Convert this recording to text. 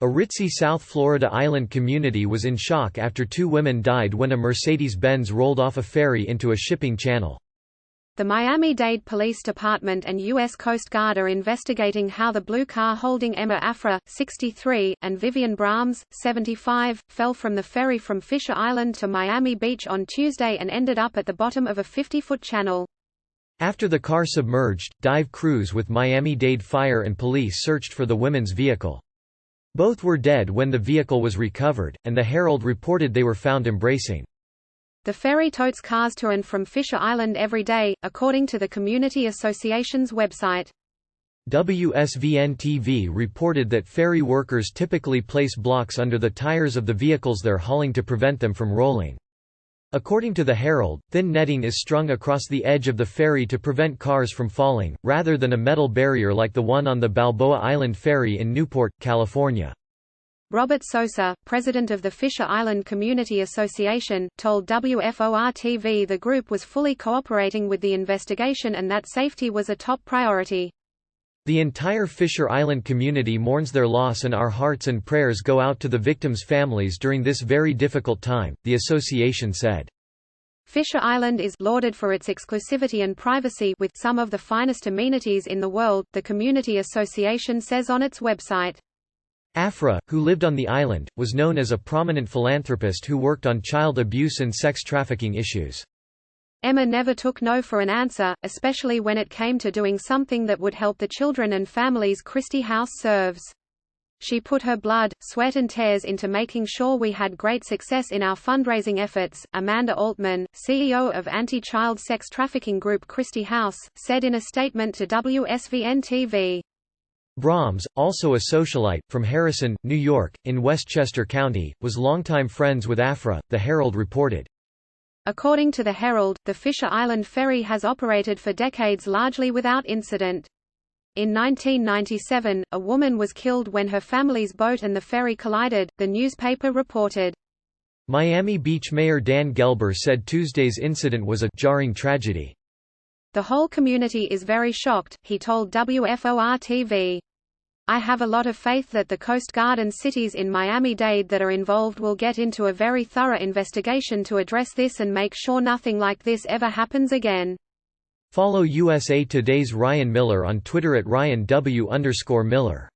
A ritzy South Florida island community was in shock after 2 women died when a Mercedes-Benz rolled off a ferry into a shipping channel. The Miami-Dade Police Department and U.S. Coast Guard are investigating how the blue car holding Emma Afra, 63, and Vivian Brahms, 75, fell from the ferry from Fisher Island to Miami Beach on Tuesday and ended up at the bottom of a 50-foot channel. After the car submerged, dive crews with Miami-Dade Fire and police searched for the women's vehicle. Both were dead when the vehicle was recovered, and the Herald reported they were found embracing. The ferry totes cars to and from Fisher Island every day, according to the Community Association's website. WSVN-TV reported that ferry workers typically place blocks under the tires of the vehicles they're hauling to prevent them from rolling. According to the Herald, thin netting is strung across the edge of the ferry to prevent cars from falling, rather than a metal barrier like the one on the Balboa Island Ferry in Newport, California. Robert Sosa, president of the Fisher Island Community Association, told WFOR-TV the group was fully cooperating with the investigation and that safety was a top priority. The entire Fisher Island community mourns their loss and our hearts and prayers go out to the victims' families during this very difficult time, the association said. Fisher Island is lauded for its exclusivity and privacy with some of the finest amenities in the world, the Community Association says on its website. Afra, who lived on the island, was known as a prominent philanthropist who worked on child abuse and sex trafficking issues. Emma never took no for an answer, especially when it came to doing something that would help the children and families Christie House serves. She put her blood, sweat and tears into making sure we had great success in our fundraising efforts, Amanda Altman, CEO of anti-child sex trafficking group Christie House, said in a statement to WSVN-TV. Brahms, also a socialite, from Harrison, New York, in Westchester County, was longtime friends with Afra, the Herald reported. According to the Herald, the Fisher Island ferry has operated for decades largely without incident. In 1997, a woman was killed when her family's boat and the ferry collided, the newspaper reported. Miami Beach Mayor Dan Gelber said Tuesday's incident was a jarring tragedy. The whole community is very shocked, he told WFOR-TV. I have a lot of faith that the Coast Guard and cities in Miami-Dade that are involved will get into a very thorough investigation to address this and make sure nothing like this ever happens again. Follow USA Today's Ryan Miller on Twitter at RyanW_Miller.